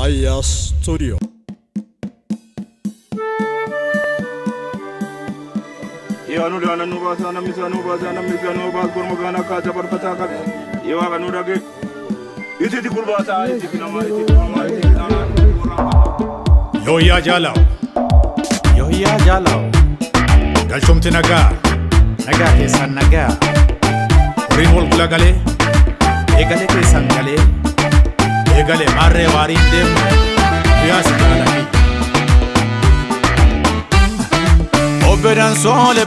Aya Studio. Yanu lana nuba sana misanu bas kurmagana kaja barpata ka yewa kanu dage iti di kurbasa iti kinama iti kinama iti kinama Yoya Jalao Galchumti naga kesan naga Urin wal gula gale Egale kesan gale Egale marre warin dem Riyasi galaki Obbedan sole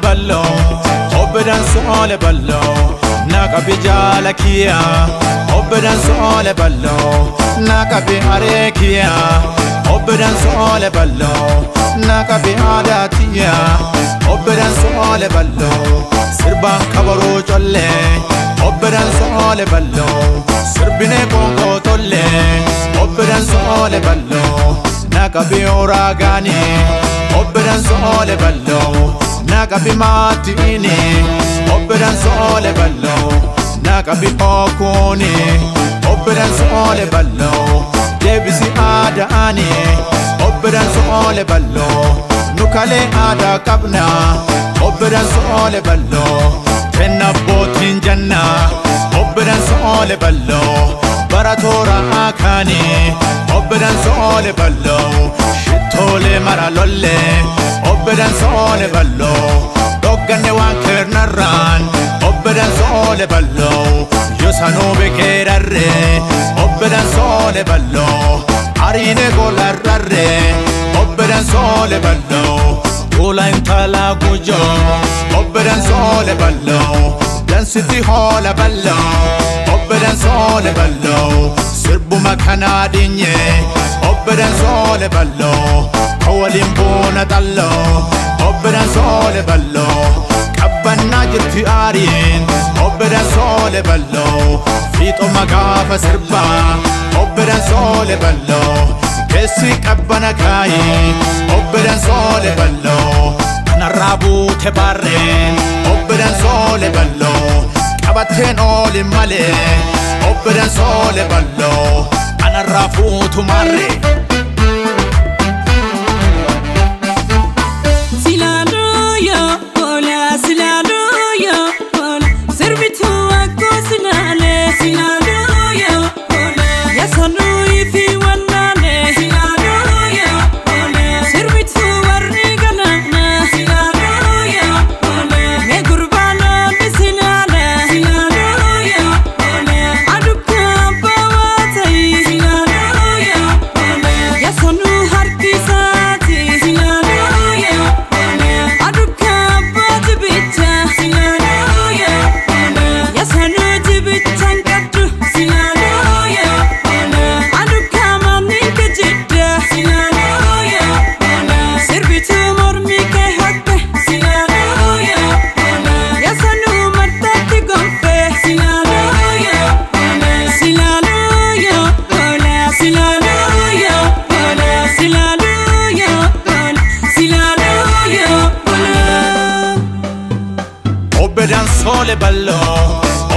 ballo Naka bijala kia Obbedan sole ballo Naka bi arekia Obbedan sole ballo Naka bi adatia Obbedan sole ballo Sirban kabaro cholle Obbedan sole ballo Sirbine kongo tolle Obbedan sole ballo Naka bi oragani Obbedan sole ballo Naka bi matini Obbedan sole ballo Naka bi okuni Obbedan sole ballo Debisi ada ani Obbedan sole ballo Nukale ada kabna Obbedan sole ballo Tenna botin janna Obbedan sole ballo Baratora akani Obbedan sole ballo Tole maralolle Obbedan sole ballo Dogganne wan kernaran Obbedan sole ballo Yosano bekerarre Obbedan sole ballo Arine golarrarre Obbedan sole ballo Gola intala gujo Obbedan sole ballo Dansiti hola ballo Obbedan sole ballo Sirbu makana dinye Obbedan sole ballo Kawalim bona dallo Obbedan sole ballo Kabbanna jirti arin Obbedan sole ballo Fito magafa sirba Obbedan sole ballo Kesi kabbana kai Obbedan sole ballo Anarabu te barren Obbedan sole ballo Kabaten oli male Obbedan sole ballo Anarafu tumarre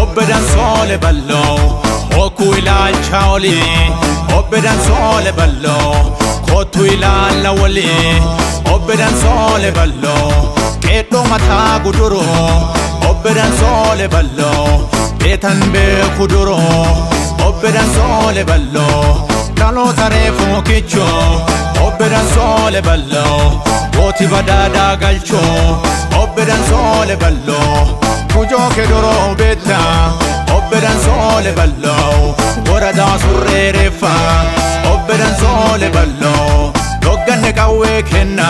Obbedan sole ballo Oku ila chaoli Obbedan sole ballo Kotu ila lawali Obbedan sole ballo Keto mata guduro Obbedan sole ballo Betan be kuduro Obbedan sole ballo Talo tarefu kicho Obbedan sole ballo Goti badada galcho Obbedan sole ballo Kujo ke doro beta Obbedan sole ballo Warada surrere fa Obbedan sole ballo Dogganne kawe kenna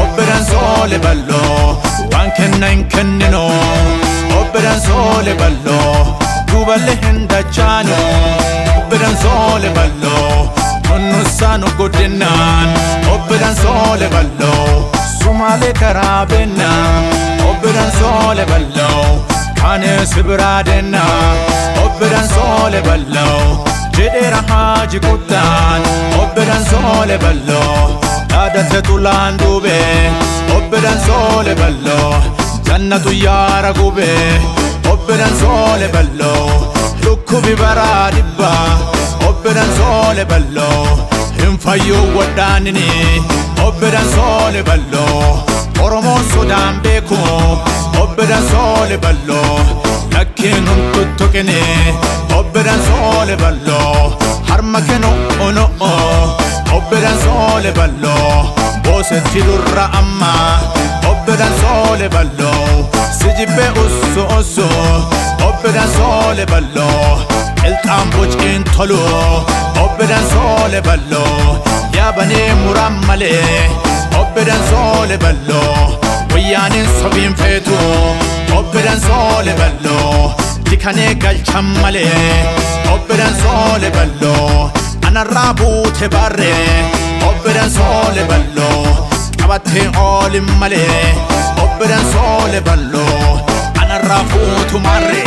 Obbedan sole ballo Wan kenna inkennino Obbedan sole ballo Duballe henda chano Obbedan sole ballo Nonno sano godinan Obbedan sole ballo Sumale karabena Obbedan sole ballo Kane sibradena Obbedan sole ballo Jedera haji kutan Obbedan sole ballo Dadate tulan dube Obbedan sole ballo Jannatu yara gube Obbedan sole ballo Lukku bi bara dibba Obbedan sole ballo hinfayyu waddaanini obbiran soole balloo Oromoon sodaan beeku obbiran soole balloo lakkiin huntuttuqini obbiran soole balloo harma kennu ono'o obbiran soole balloo boosetti durra amma obbiran soole balloo sijibbe ussu ussu obbiran soole balloo ilxaan bociin tolu obbiran soole balloo yaabanii muran malee obbiran soole balloo wayyaanin sobiin feetu obbiran soole balloo dikanee galchan malee obbiran soole balloo anarraa buute barree obbiran soole balloo qabattee oolin malee obbiran soole balloo anarraa fuutu marree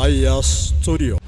Aya Studio.